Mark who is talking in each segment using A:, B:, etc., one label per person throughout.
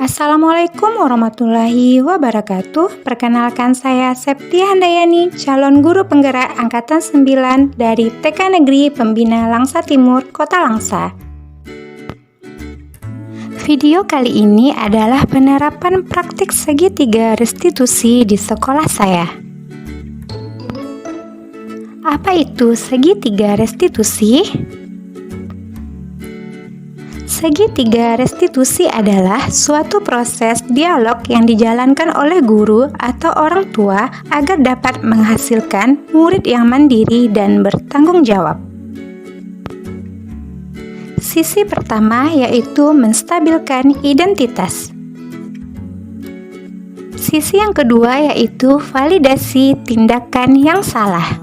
A: Assalamualaikum warahmatullahi wabarakatuh. Perkenalkan saya Septia Handayani, calon guru penggerak Angkatan 9 dari TK Negeri Pembina Langsa Timur, Kota Langsa. Video kali ini adalah penerapan praktik segitiga restitusi di sekolah saya. Apa itu segitiga restitusi? Segitiga restitusi adalah suatu proses dialog yang dijalankan oleh guru atau orang tua agar dapat menghasilkan murid yang mandiri dan bertanggung jawab. Sisi pertama yaitu menstabilkan identitas. Sisi yang kedua yaitu validasi tindakan yang salah.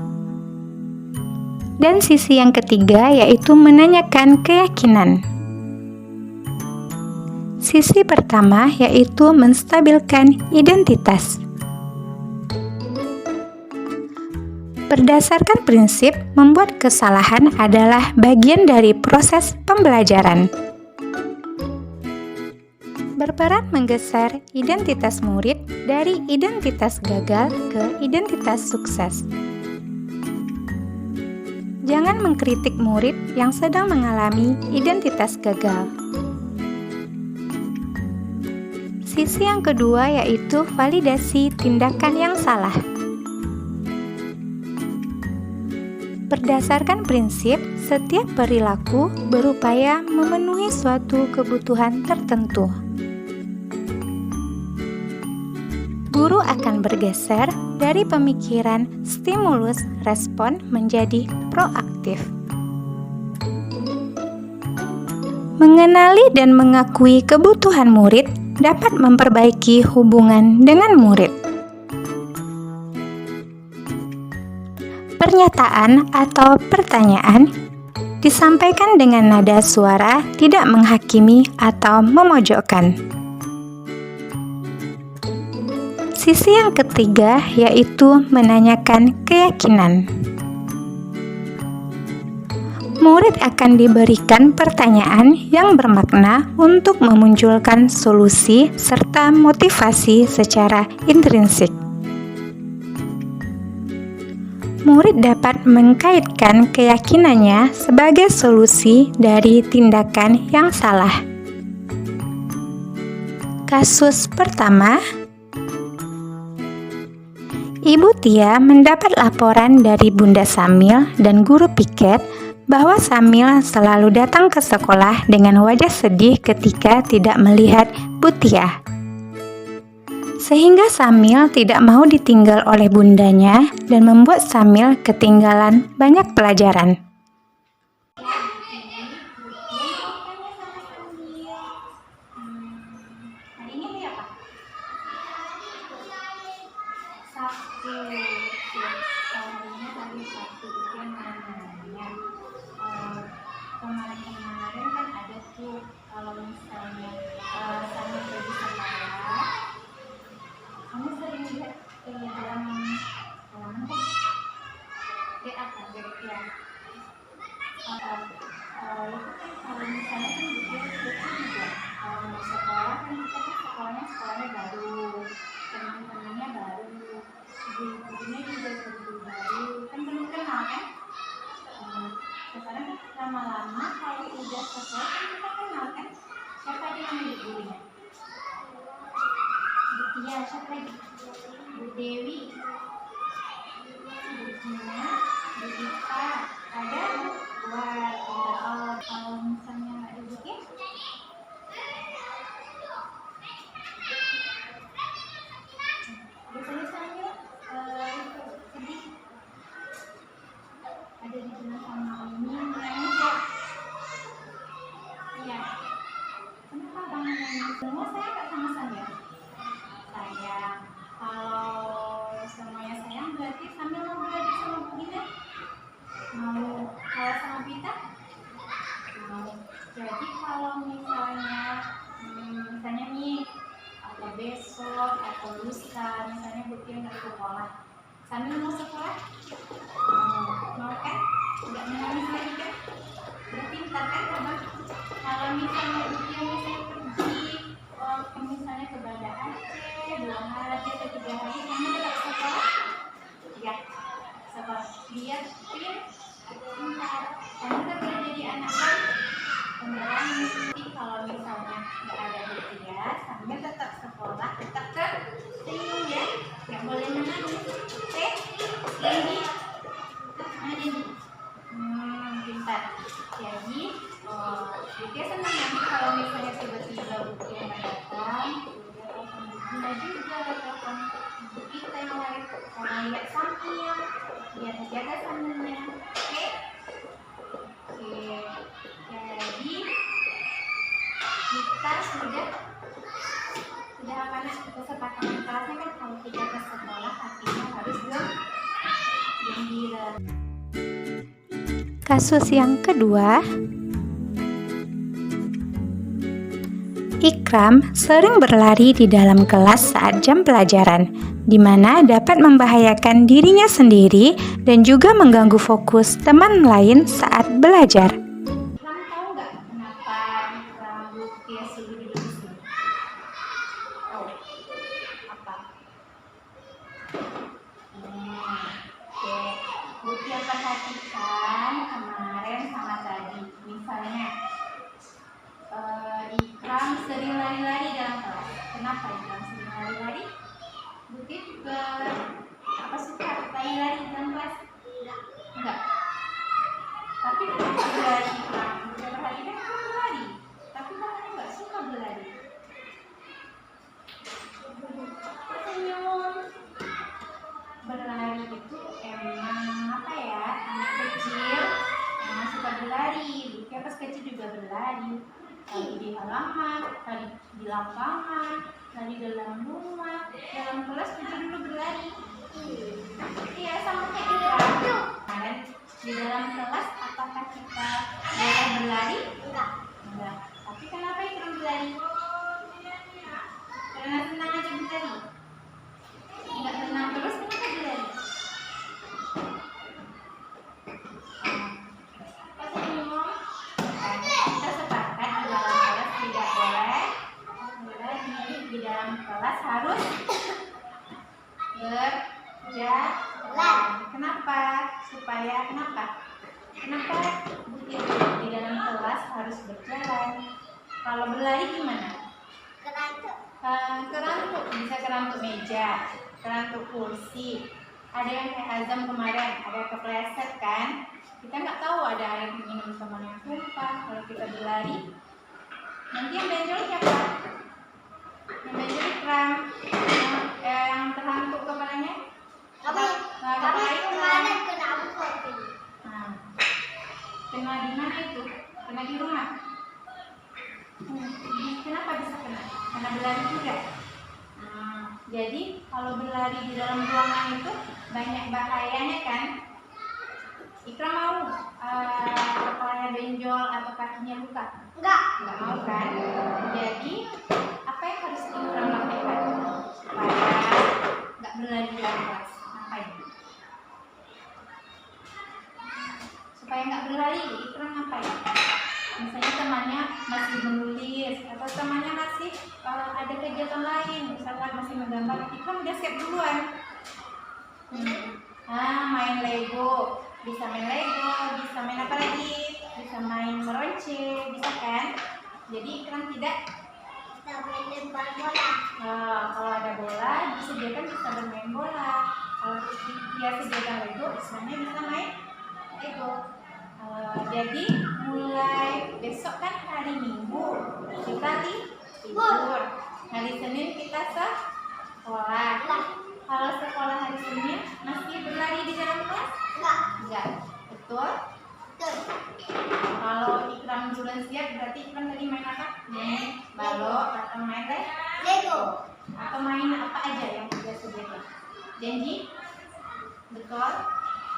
A: Dan sisi yang ketiga yaitu menanyakan keyakinan. Sisi pertama yaitu menstabilkan identitas. Berdasarkan prinsip, membuat kesalahan adalah bagian dari proses pembelajaran. Berperan menggeser identitas murid dari identitas gagal ke identitas sukses. Jangan mengkritik murid yang sedang mengalami identitas gagal. Sisi yang kedua yaitu validasi tindakan yang salah. Berdasarkan prinsip, setiap perilaku berupaya memenuhi suatu kebutuhan tertentu. Guru akan bergeser dari pemikiran stimulus respon menjadi proaktif. Mengenali dan mengakui kebutuhan murid dapat memperbaiki hubungan dengan murid. Pernyataan atau pertanyaan disampaikan dengan nada suara tidak menghakimi atau memojokkan. Sisi yang ketiga yaitu menanyakan keyakinan. Murid akan diberikan pertanyaan yang bermakna untuk memunculkan solusi serta motivasi secara intrinsik. Murid dapat mengkaitkan keyakinannya sebagai solusi dari tindakan yang salah. Kasus pertama, Ibu Tia mendapat laporan dari Bunda Samil dan guru piket bahwa Samil selalu datang ke sekolah dengan wajah sedih ketika tidak melihat Bu Tia. Sehingga Samil tidak mau ditinggal oleh bundanya dan membuat Samil ketinggalan banyak pelajaran.
B: Kemarin kan ada tuh kalau misalnya sama pergi sekolah, kamu sering lihat halaman kan? Apa? Ya. Itu kan kalau misalnya kan betul juga kalau mau sekolah kan kita kan sekolahnya baru, teman-temannya baru, guru-gurunya juga guru baru, kan belum kenal kan? Sekarang lama-lama kalau udah selesai kan kita kenal kan siapa aja namanya gurunya. Bu Tia, siapa lagi? Bu Dewi, Bu Gina, Bu Dita, ada buat kalau misalnya ada Bu Tia. Biasanya saya itu sedih. Ada di sana sama ini nangis ya? Iya. Kenapa Bang nangis? Semua saya nggak sama Samil. Sayang. Kalau semuanya sayang berarti Samil mau belajar sama Bu Gina? Mau. Kalau sama Bita? Mau. Jadi kalau misalnya nih atau besok atau lusa misalnya Bu Gina nggak sekolah, Samil mau sekolah? Mau kan? Nggak menangis lagi kan? Udah pintar kan abang? Kalau misalnya ujiannya saya pergi kalau misalnya ke Banda Aceh 2 hari atau 3 hari kamu tetap sekolah ya, sekolah biar pintar. Kamu kan boleh jadi anak baik pemberani. Kalau misalnya nggak ada ujian sambil tetap sekolah, tetap senyum ya, nggak boleh menangis. Oke, Dendi, pintar. Jadi Bukia senang nanti kalau misalnya tiba-tiba Bukia nggak datang, Bukia telepon Bunda juga, telepon ibu kita yang lain, karena lihat Samil, biar jaga Samilnya. Oke, jadi kita sudah apa nak kesepakatan kelasnya kan kalau kita ke sekolah hatinya harus gembira.
A: Kasus yang kedua, Ikram sering berlari di dalam kelas saat jam pelajaran, di mana dapat membahayakan dirinya sendiri dan juga mengganggu fokus teman lain saat belajar.
B: Kamu tahu nggak kenapa rambut dia sudah duduk di sini? Tahu? Apa? Oke, Bukia perhatikan kemarin sama tadi. Misalnya, Ikram sering lari-lari dalam kelas. Kenapa Ikram sering lari-lari? Bukia juga suka lari-lari dalam kelas? Enggak. Tapi kenapa berlari Ikram? Bukia perhatikan kamu berlari. Tapi kamu nggak suka berlari. Senyum. Berlari itu emang apa ya, anak kecil emang suka berlari. Bukia pas kecil juga berlari, lari di halaman, lari di lapangan, lari dalam rumah, dalam kelas juga dulu berlari. Iya, sama kayak kita kemarin di dalam kelas. Apakah kita boleh berlari? Enggak. Tapi kenapa kita berlari? Karena senang aja berlari. Enggak tenang terus, kenapa berlari? Kita sepakat di dalam kelas tidak boleh berlari. Di dalam kelas harus berjalan. Kenapa? Kenapa di dalam kelas harus berjalan? Kalau berlari gimana? Kerantuk, bisa kerantuk meja, kerantuk kursi. Ada yang kayak Azam kemarin, ada kepleset kan? Kita nggak tahu ada air minum teman yang tumpah. Kalau kita berlari, nanti yang benjol siapa? Yang benjol Ikram. Yang terhantuk kepalanya?
C: Tapi kemarin kena angkot.
B: Kena di mana itu? Kena di rumah. Kenapa bisa kena? Karena berlari juga. Jadi kalau berlari di dalam ruangan itu banyak bahayanya kan? Ikram mau kepalanya benjol atau kakinya luka?
C: Enggak
B: Mau kan? Jadi apa yang harus Ikram lakukan supaya nggak berlari di dalam kelas? Ngapain? Supaya nggak berlari, Ikram ngapain? Misalnya temannya masih menulis atau temannya masih ada kegiatan lain, misalnya masih menggambar, Ikram udah siap duluan. Main Lego, bisa main Lego, bisa main apa lagi? Bisa main meronce, bisa kan? Jadi Ikram tidak
C: lempar bola.
B: kalau ada bola disediakan bisa bermain bola. Kalau dia sediakan Lego, istilahnya bisa main Lego. Jadi mulai besok kan hari Minggu kita libur, hari Senin kita sekolah. Kalau sekolah hari Senin masih berlari di dalam kelas? Enggak. Betul? Kalau Ikram duluan siap berarti Ikram tadi main apa? Main balok atau main
C: Lego
B: atau main apa aja yang sudah sediakan. Janji? Betul?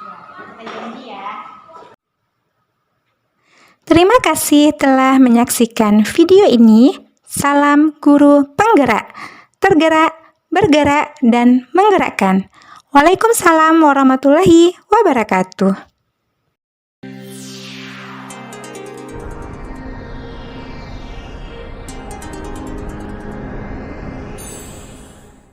B: Ya, kita janji ya.
A: Terima kasih telah menyaksikan video ini. Salam guru penggerak, tergerak, bergerak, dan menggerakkan. Waalaikumsalam warahmatullahi wabarakatuh.